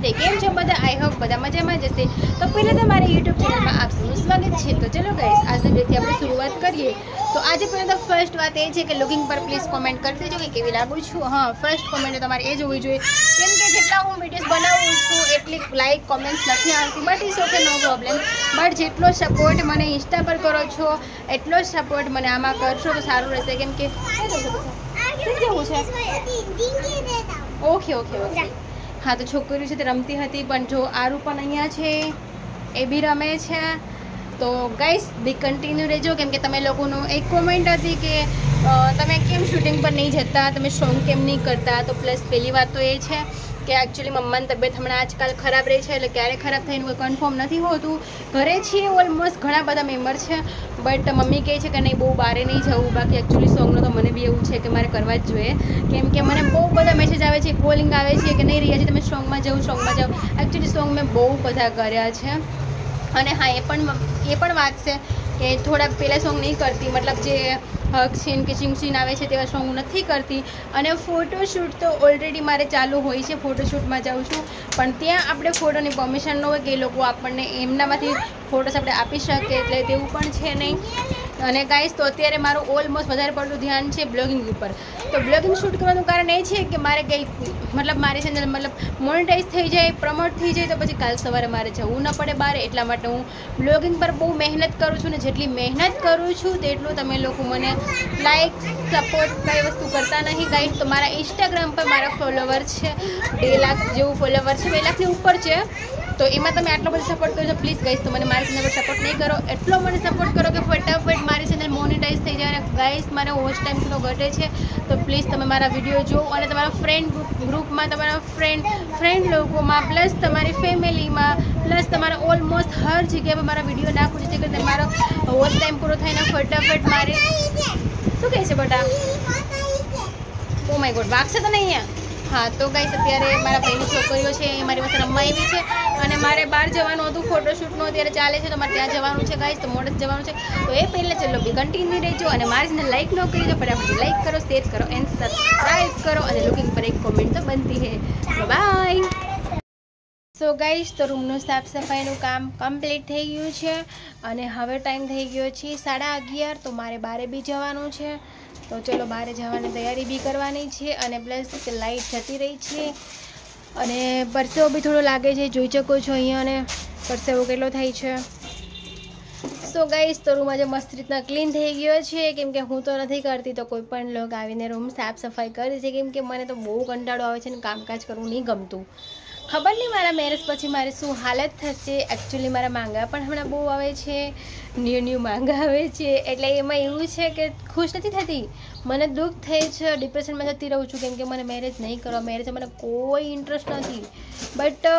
નમસ્તે, કેમ છો બધા? આઈ હોપ બધા મજામાં જશે। તો પહેલાં તો મારી યુટ્યુબ ચેનલમાં આપ સૌનું સ્વાગત છે। તો ચલો ગાઈસ, આજના ડેથી આપણે શરૂઆત કરીએ। તો આજે પહેલાં તો ફર્સ્ટ વાત એ છે કે લુકિંગ પર પ્લીઝ કોમેન્ટ કરી દેજો કે કેવી લાગુ છું। હા, ફર્સ્ટ કોમેન્ટ તમારે એ જ હોવી જોઈએ, કેમ કે જેટલા હું વિડીયોઝ બનાવું છું એટલી લાઇક કોમેન્ટ્સ નથી આવતી, but it's okay, no problem. But જેટલો સપોર્ટ મને ઇન્સ્ટા પર કરો છો એટલો જ સપોર્ટ મને આમાં કરશો તો સારું રહેશે, કેમ કે જવું છે। ઓકે ઓકે ઓકે, હા તો છોકરીઓ છે તે રમતી હતી, પણ જો આરુ પણ અહીંયા છે, એ બી રમે છે। તો ગાઈસ બી કન્ટિન્યુ રહેજો, કેમ કે તમે લોકોનું એક કોમેન્ટ હતી કે તમે કેમ શૂટિંગ પર નહીં જતા, તમે સોંગ કેમ નહીં કરતા। તો પ્લસ પહેલી વાત તો એ છે કે એકચ્યુઅલી મમ્માની તબિયત હમણાં આજકાલ ખરાબ રહી છે, એટલે ક્યારે ખરાબ થઈને કોઈ કન્ફર્મ નથી હોતું। ઘરે છીએ ઓલમોસ્ટ ઘણા બધા મેમ્બર છે, બટ મમ્મી કહે છે કે નહીં બહુ બહાર નહીં જવું। બાકી એકચ્યુઅલી સોંગનો તો મને બી એવું છે કે મારે કરવા જ જોઈએ, કેમ કે મને બહુ બધા મેસેજ આવે છે, કોલિંગ આવે છે કે નહીં રહ્યા છે તમે સોંગમાં જાઓ। એકચ્યુઅલી સોંગ મેં બહુ બધા કર્યા છે, અને હા એ પણ વાત છે કે થોડાક પહેલાં સોંગ નહીં કરતી, મતલબ જે હક સીન કે સિંગ સીન આવે છે તેવા સોંગ નથી કરતી। અને ફોટોશૂટ તો ઓલરેડી મારે ચાલુ હોય છે, ફોટોશૂટમાં જાઉં છું, પણ ત્યાં આપણે ફોટોની પરમિશન ન હોય કે એ લોકો આપણને એમનામાંથી ફોટોસ આપણે આપી શકે, એટલે તેવું પણ છે નહીં। અને ગાઈસ તો અત્યારે મારું ઓલમોસ્ટ વધારે પડતું ધ્યાન છે બ્લોગિંગ ઉપર। તો બ્લોગિંગ શૂટ કરવાનું કારણ એ છે કે મારે કંઈ મતલબ મારી ચેનલ મતલબ મોનેટાઈઝ થઈ જાય, પ્રમોટ થઈ જાય, તો પછી કાલ સવારે મારે જવું ન પડે બહાર, એટલા માટે હું બ્લોગિંગ પર બહુ મહેનત કરું છું। ને જેટલી મહેનત કરું છું તેટલું તમે લોકો મને લાઈક સપોર્ટ કઈ વસ્તુ કરતા નહીં ગાઈસ। તો મારા ઇન્સ્ટાગ્રામ પર મારા ફોલોવર છે 2 લાખ જેવું ફોલોવર છે, 2 લાખની ઉપર છે। તો એમાં તમે આટલો બધો સપોર્ટ કરજો પ્લીઝ ગાઈસ। તો મને મારી ચેનલ પર સપોર્ટ નહીં કરો, એટલો મને સપોર્ટ કરો કે ફટાફટ મારી ચેનલ મોનેટાઈઝ થઈ જાય। અને ગાઈસ મારે વોચ ટાઈમ થોડો ઘટે છે, તો પ્લીઝ તમે મારા વિડીયો જુઓ, અને તમારા ફ્રેન્ડ ગ્રુપમાં, તમારા ફ્રેન્ડ લોકોમાં, પ્લસ તમારી ફેમિલીમાં, પ્લસ તમારા ઓલમોસ્ટ હર જગ્યા પર મારા વિડીયો નાખો, જેથી કરીને તમારો વોચ ટાઈમ પૂરો થઈને ફટાફટ મારે શું કહે છે બટા? ઓ માય ગોડ, વાગશે તો નહીં અહીંયા? હા તો ગાઈસ અત્યારે મારા ભાઈની છોકરીઓ છે એ મારી પાસે રમવા આવી છે, અને મારે બહાર જવાનું હતું, ફોટોશૂટનું અત્યારે ચાલે છે, તો મારે ત્યાં જવાનું છે ગાઈસ, તો મોડે જ જવાનું છે। તો એ પહેલાં ચલો બી કન્ટિન્યુ રહેજો, અને મારી ચેનલ લાઈક ન કરી દો, ફટાફટ લાઈક કરો, શેર કરો એન્ડ સબસ્ક્રાઈબ કરો, અને લુકિંગ પર એક કોમેન્ટ તો બનતી હે। બાય। સો ગાઈસ તો રૂમનું સાફ સફાઈનું કામ કમ્પ્લીટ થઈ ગયું છે, અને હવે ટાઈમ થઈ ગયો છે 11:30। તો મારે બહાર બી જવાનું છે, તો ચલો બહાર જવાની તૈયારી બી કરવાની છે, અને પ્લસ લાઇટ જતી રહી છે, અને પરસેવો બી થોડો લાગે છે, જોઈ શકો છો અહીંયા, અને પરસેવો કેટલો થાય છે। સો ગાઈસ તો રૂમ આજે મસ્ત રીતના ક્લીન થઈ ગયો છે, કેમ કે હું તો નથી કરતી, તો કોઈ પણ લોક આવીને રૂમ સાફ સફાઈ કરે છે, કેમ કે મને તો બહુ કંટાળો આવે છે ને કામકાજ કરવું નહીં ગમતું। ખબર નહીં મારા મેરેજ પછી મારી શું હાલત થશે। એકચ્યુઅલી મારા માંગા પણ હમણાં બહુ આવે છે, ન્યૂ માંગા આવે છે, એટલે એમાં એવું છે કે ખુશ નથી થતી, મને દુઃખ થાય છે, ડિપ્રેશનમાં જતી રહું છું, કેમ કે મને મેરેજ નહીં કરવા, મેરેજ મને કોઈ ઇન્ટરેસ્ટ નથી। બટ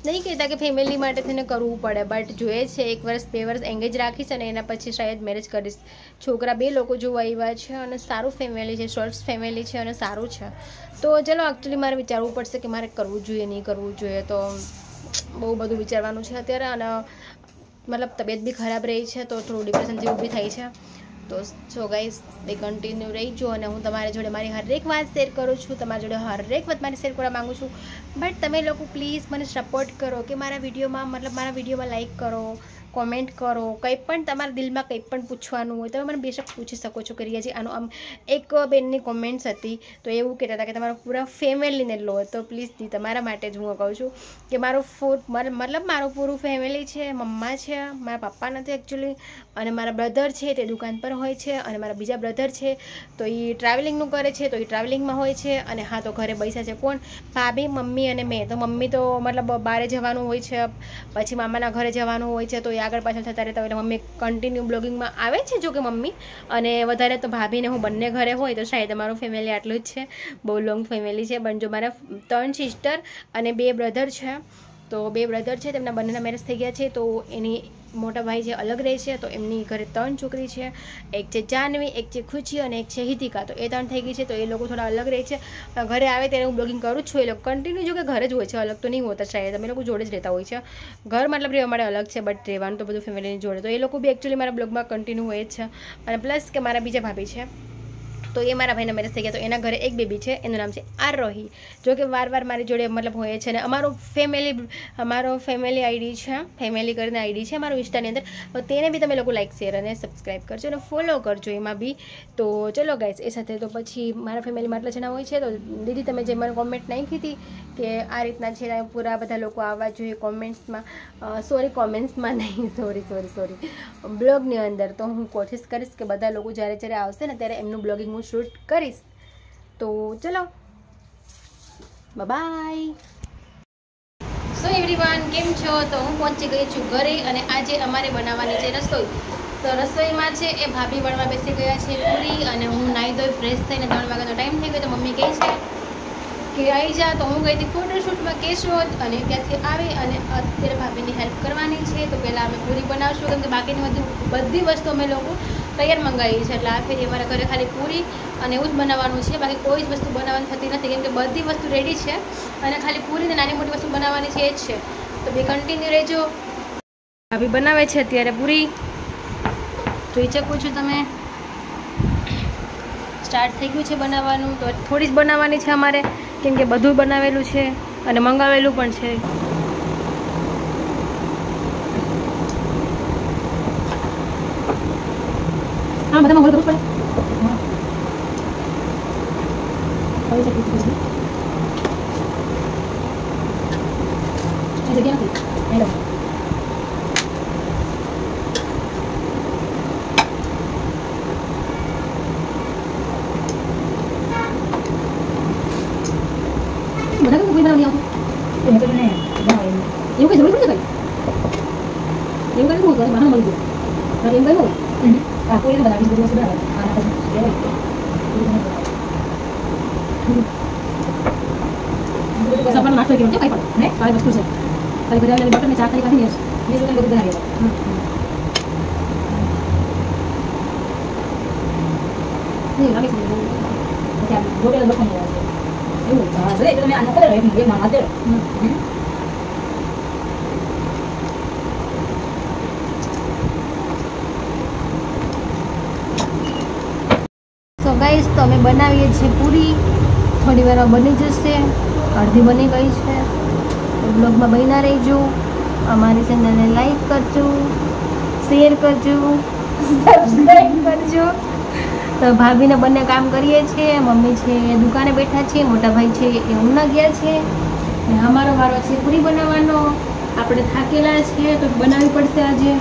નહીં કહેતા કે ફેમિલી માટે થઈને કરવું પડે, બટ જોઈએ છે 1 વર્ષ 2 વર્ષ એંગેજ રાખીશ, અને એના પછી શાયદ મેરેજ કરીશ। છોકરા 2 લોકો જોવા આવ્યા છે, અને સારું ફેમિલી છે, શોર્ટ્સ ફેમિલી છે, અને સારું છે। તો ચલો એકચ્યુઅલી મારે વિચારવું પડશે કે મારે કરવું જોઈએ નહીં કરવું જોઈએ, તો બહુ બધું વિચારવાનું છે અત્યારે, અને મતલબ તબિયત બી ખરાબ રહી છે, તો થોડું ડિપ્રેશન જેવું બી થાય છે। તો સો ગાઈસ બે કન્ટિન્યુ રહીજો, અને હું તમારી જોડે મારી હરેક વાત શેર કરું છું, તમારી જોડે હરેક વાત મારી શેર કરવા માગું છું, બટ તમે લોકો પ્લીઝ મને સપોર્ટ કરો કે મારા વિડીયોમાં લાઈક કરો, કોમેન્ટ કરો, કંઈ પણ તમારા દિલમાં કંઈ પણ પૂછવાનું હોય તમે મને બેશક પૂછી શકો છો કે રિયાજી આનો આમ। એક બેનની કોમેન્ટ્સ હતી, તો એવું કહેતા હતા કે તમારા પૂરા ફેમિલીને લો, તો પ્લીઝ તમારા માટે જ હું કહું છું કે મારું પૂરું ફેમિલી છે, મમ્મા છે, મારા પપ્પા નથી એકચ્યુઅલી, અને મારા બ્રધર છે તે દુકાન પર હોય છે, અને મારા બીજા બ્રધર છે તો એ ટ્રાવેલિંગનું કરે છે, તો એ ટ્રાવેલિંગમાં હોય છે, અને હા તો ઘરે બેસ્યા છે કોણ? ભાભી, મમ્મી અને મેં। તો મમ્મી તો મતલબ બહાર જવાનું હોય છે, પછી મામાના ઘરે જવાનું હોય છે, તો એ આગળ પાછળ થતા રહેતા હોય, એટલે મમ્મી કન્ટિન્યુ બ્લોગિંગમાં આવે છે, જો કે મમ્મી, અને વધારે તો ભાભીને હું બંને ઘરે હોય, તો શાયદ અમારું ફેમિલી આટલું જ છે, બહુ લોંગ ફેમિલી છે। પણ જો મારા 3 સિસ્ટર અને 2 બ્રધર છે, તો 2 બ્રધર છે તેમના બંનેના મેરેજ થઈ ગયા છે, તો એની મોટા ભાઈ જે અલગ રહે છે, તો એમની ઘરે 3 છોકરી છે, એક છે જાનવી, એક છે ખુશી, અને એક છે હિતિકા। તો એ 3 થઈ ગઈ છે, તો એ લોકો થોડા અલગ રહે છે। ઘરે આવે ત્યારે હું બ્લોગિંગ કરું છું, એ લોકો કન્ટિન્યુ જો કે ઘરે જ હોય છે, અલગ તો નહીં હોતા શાયદ, અમે લોકો જોડે જ રહેતા હોય છે। ઘર મતલબ રહેવા માટે અલગ છે, બટ રહેવાનું તો બધું ફેમિલીની જોડે, તો એ લોકો બી એકચ્યુઅલી મારા બ્લોગમાં કન્ટિન્યુ હોય જ છે। અને પ્લસ કે મારા બીજા ભાભી છે, તો એ મારા ભાઈના મેરેજ થઈ ગયા, તો એના ઘરે એક બેબી છે, એનું નામ છે આરોહી. જો કે વાર મારી જોડે મતલબ હોય છે, અને અમારો ફેમિલી આઈડી છે, ફેમિલી કરીને આઈડી છે અમારું ઇન્સ્ટાની અંદર. તો તેને બી તમે લોકો લાઈક શેર અને સબસ્ક્રાઈબ કરજો અને ફોલો કરજો એમાં બી. તો ચલો ગાઈસ, એ સાથે તો પછી મારા ફેમિલીમાં આટલા જણા હોય છે. તો દીદી તમે જે મને કોમેન્ટ નાખી હતી કે આ રીતના છે પૂરા બધા લોકો આવવા જોઈએ કોમેન્ટ્સમાં, કોમેન્ટ્સમાં નહીં, સોરી બ્લોગની અંદર. તો હું કોશિશ કરીશ કે બધા લોકો જ્યારે આવશે ને ત્યારે એમનું બ્લોગિંગ હું શૂટ કરીશ. તો ચલો બાય. સો એવરીવન, કેમ છો? તો હું પહોંચી ગઈ છું ઘરે, અને આજે અમારે બનાવવાની છે રસોઈ. તો રસોઈમાં છે એ ભાભી વણવા બેસી ગયા છે પૂરી, અને હું નાહી ધોઈ ફ્રેશ થઈને 3 વાગ્યાનો ટાઈમ થઈ ગયો. તો મમ્મી કહે છે કે આવી જા. તો હું ગઈ હતી ફોટોશૂટમાં કેશોદ, અને ત્યાંથી આવી અને અત્યારે ભાભીની હેલ્પ કરવાની છે. તો પહેલાં અમે પૂરી બનાવશું, કેમ કે બાકીની બધી વસ્તુ અમે લોકો તૈયાર મંગાવી છે. એટલે આ ફેરી અમારા ઘરે ખાલી પૂરી અને એવું જ બનાવવાનું છે, બાકી કોઈ જ વસ્તુ બનાવવાની થતી નથી, કેમ કે બધી વસ્તુ રેડી છે અને ખાલી પૂરી ને નાની મોટી વસ્તુ બનાવવાની છે એ જ છે. તો બે કન્ટિન્યુ રહેજો. ભાભી બનાવે છે અત્યારે પૂરી, જોઈ શકો છો તમે. સ્ટાર્ટ થઈ ગયું છે બનાવવાનું. તો થોડી જ બનાવવાની છે અમારે, કેમ કે બધું બનાવેલું છે અને મંગાવેલું પણ છે. હા, બધામાં હોલ કરવું પડે. જગ્યા નથી મેડમ. બધા કોઈ બનાવવાની આવતું એવું કઈ જરૂર પડશે કઈ એવું કઈ હું બહાર મળી ગયું એમ કઈ હોય પૂરી તો બનાવી બધી વસ્તુ બરાબર. સપન નાસ્તો કેવું છે કઈ પણ ને સારી વસ્તુ છે. ખાલી બધા બટર ને 4 તારીખ કાઢી લેશ 20 રૂપિયા બધું બનાવી નહીં લાગે છે પછી આ ગોળે લખવાની આવે છે એવું. હા જો એટલે તમે આ નકર એ માં દે. તો ગાઈસ, તો અમે બનાવીએ છીએ પૂરી. થોડી વારમાં બની જશે, અડધી બની ગઈ છે. તો બ્લોગમાં બન્યા રહેજો. અમારી ચેનલને લાઈક કરજો, શેર કરજો, સબસ્ક્રાઈબ કરજો. તો ભાભીને બંને કામ કરીએ છીએ. મમ્મી છે એ દુકાને બેઠા છે, મોટા ભાઈ છે એ ઊંઘના ગયા છે, અને અમારો વારો છે પૂરી બનાવવાનો. આપણે થાકેલા છીએ તો બનાવવી પડશે આજે,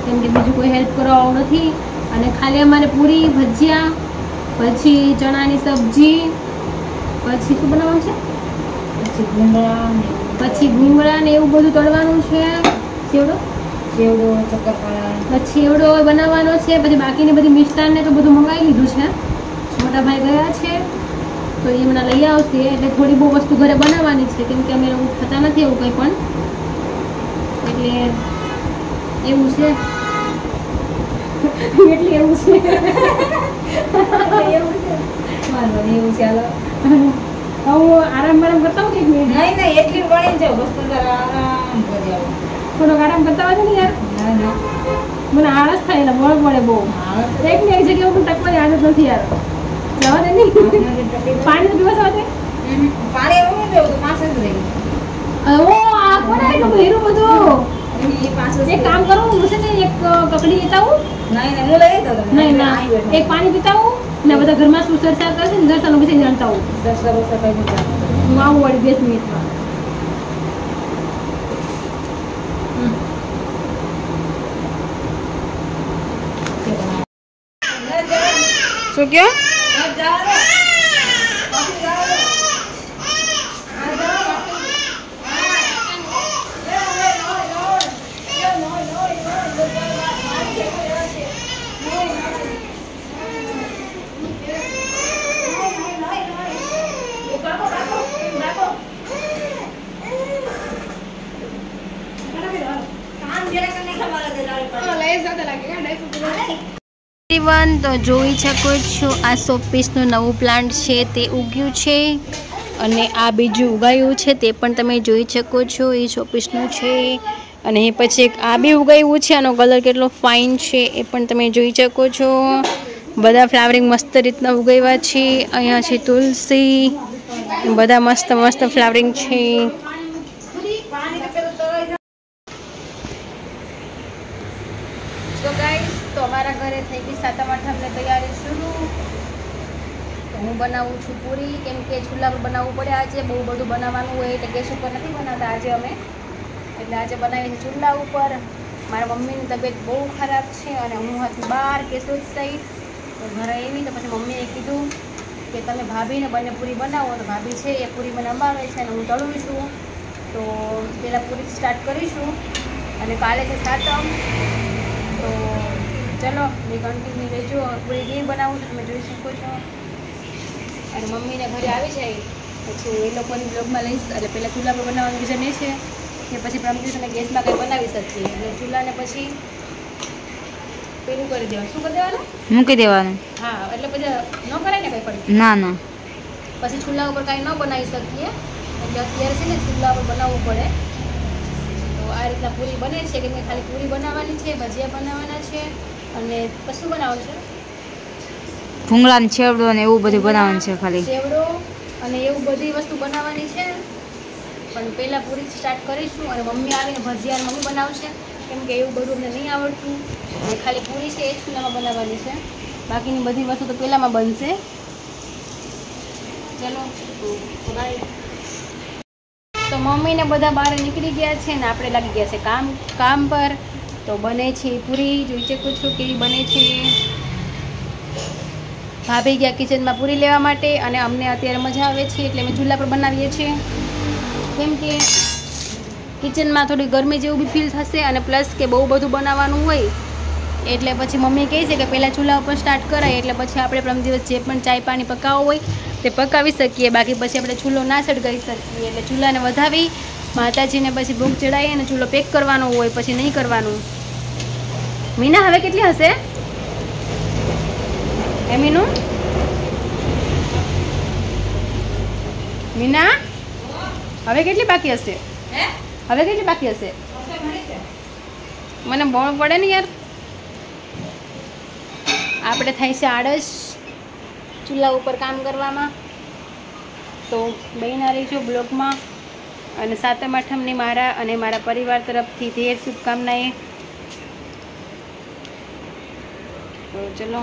કેમ કે બીજું કોઈ હેલ્પ કરવા આવું નથી. અને ખાલી અમારે પૂરી, ભજીયા, પછી ચણાની સબ્જી, પછી શું બનાવવાનું છે, પછી ભૂંગળા ને એવું બધું તળવાનું છે. સેવડો પછી એવડો બનાવવાનો છે. પછી બાકીની બધી મિષ્ટાન ને તો બધું મંગાવી લીધું છે. મોટા ભાઈ ગયા છે તો એ હમણાં લઈ આવશે. એટલે થોડી બહુ વસ્તુ ઘરે બનાવવાની છે, કેમ કે અમે લોકો થતા નથી એવું કંઈ પણ. એટલે એવું છે એટલે એવું છે એવું ચાલો. હું આરામ કરતા હોઉં એક મિનિટ. નહીં એટલી વળી જાવ વસ્તુ આરામ કરી આવો. થોડોક આરામ કરતા હોય ને યાર. મને આળસ થાય, એટલે મોડ પડે બહુ. એક ને એક જગ્યાએ હું ટકવાની આદત નથી યાર. જવા દે નહીં. પાણી તો પીવા સાથે પાણી એવું નહીં પીવું તો 5 જ રહી. ઓ આ કોને એટલું ભેરું બધું. એક કામ કરો, હું છે ને એક કકડી લેતા હું. નહીં હું લઈ તો નહીં ના એક પાણી પીતા હું ને બધા ઘરમાં શું સરસા કરશે ને દર્શન ઉભી થઈને જાણતા હું. સરસા કઈ હું આવું વળી 20 મિનિટમાં. શું કયો? તો જોઈ શકો છો આ શોપીસનું નવું પ્લાન્ટ છે તે ઉગ્યું છે, અને આ બીજું ઉગાયું છે તે પણ તમે જોઈ શકો છો. એ શોપીસનું છે, અને પછી એક આ બી ઉગાયું છે. આનો કલર કેટલો ફાઇન છે એ પણ તમે જોઈ શકો છો. બધા ફ્લાવરિંગ મસ્ત રીતના ઉગાવ્યા છે. અહીંયા છે તુલસી, બધા મસ્ત મસ્ત ફ્લાવરિંગ છે. તો ગાઈસ, તો અમારા ઘરે થઈ ગઈ સાતમ આઠમની તૈયારી શરૂ. તો હું બનાવું છું પૂરી, કેમ કે ચૂલા પર બનાવવું પડે. આજે બહુ બધું બનાવવાનું હોય એટલે ગેસ ઉપર નથી બનાવતા આજે અમે, એટલે આજે બનાવીએ છીએ ચૂલા ઉપર. મારા મમ્મીની તબિયત બહુ ખરાબ છે અને હું હતી બહાર કેશોદ સાઈડ. તો ઘરે આવી તો પછી મમ્મીએ કીધું કે તમે ભાભીને બંને પૂરી બનાવો. તો ભાભી છે એ પૂરી મને અંબાવે છે અને હું તળું છું. તો પહેલાં પૂરી સ્ટાર્ટ કરીશું અને કાલે છે સાતમ. તો ચલો મેં કન્ટિન્યુ રહેજો. પૂરી કેવી બનાવું છું તમે જોઈ શકો છો. અને મમ્મીને ઘરે આવી જાય પછી એ લોકોની બ્લોગમાં લઈશ. એટલે પહેલાં ચૂલા પર બનાવવાનું રીઝન એ છે કે પછી પ્રમ દિવસે અમે ગેસમાં કંઈ બનાવી શકીએ. એટલે ચૂલાને પછી પેલું કરી દેવાનું. શું કરી દેવાનું? મૂકી દેવાનું. હા, એટલે પછી ન કરાય ને કંઈ પડી. ના ના, પછી ચૂલા ઉપર કાંઈ ન બનાવી શકીએ. એટલે અત્યારે છે ને ચૂલા ઉપર બનાવવું પડે. તો આ રીતના પૂરી બને છે કે ખાલી પૂરી બનાવવાની છે, ભજીયા બનાવવાના છે અને કશું બનાવવાનું છે, ભૂંગળાનો છેવડો ને એવું બધું બનાવવાનું છે. ખાલી છેવડો અને એવું બધી વસ્તુ બનાવવાની છે. પણ પહેલાં પૂરી સ્ટાર્ટ કરીશું અને મમ્મી આવીને ભજીયા મમ્મી બનાવશે, કેમ કે એવું બધું અમને નહીં આવડતું. અને ખાલી પૂરી છે એ જ ચૂલામાં બનાવવાની છે. બાકીની બધી વસ્તુ તો પહેલાંમાં બનશે. ચલો તો મમ્મીને બધા બહાર નીકળી ગયા છે ને આપણે લાગી ગયા છે કામ પર. તો બને છે પૂરી, જોઈ શકો છો કેવી બને છે. ભાભી ગયા કિચનમાં પૂરી લેવા માટે અને અમને અત્યારે મજા આવે છે એટલે અમે ચૂલા પર બનાવીએ છીએ. કેમ કે કિચનમાં થોડી ગરમી જેવું બી ફીલ થશે અને પ્લસ કે બહુ બધું બનાવવાનું હોય એટલે પછી મમ્મી કહે છે કે પહેલાં ચૂલા ઉપર સ્ટાર્ટ કરાય એટલે પછી આપણે પ્રમ દિવસ જે પણ ચાય પાણી પકાવવું હોય તે પકાવી શકીએ. બાકી પછી આપણે ચૂલો ના સળગાવી શકીએ. એટલે ચૂલાને વધાવી માતાજીને પછી ભોગ ચડાવીએ અને ચૂલો પેક કરવાનો હોય, પછી નહીં કરવાનું. મીના હવે કેટલી હશે મીનું? મીના હવે કેટલી બાકી હશે? હવે કેટલી બાકી હશે? મને બોણ પડે ને યાર. આપણે થાય છે આળસ ચૂલા ઉપર કામ કરવામાં. તો બહેના રહીજો બ્લોગમાં. અને સાતમ આઠમની મારા અને મારા પરિવાર તરફથી ઢેર શુભકામનાએ. તો ચલો.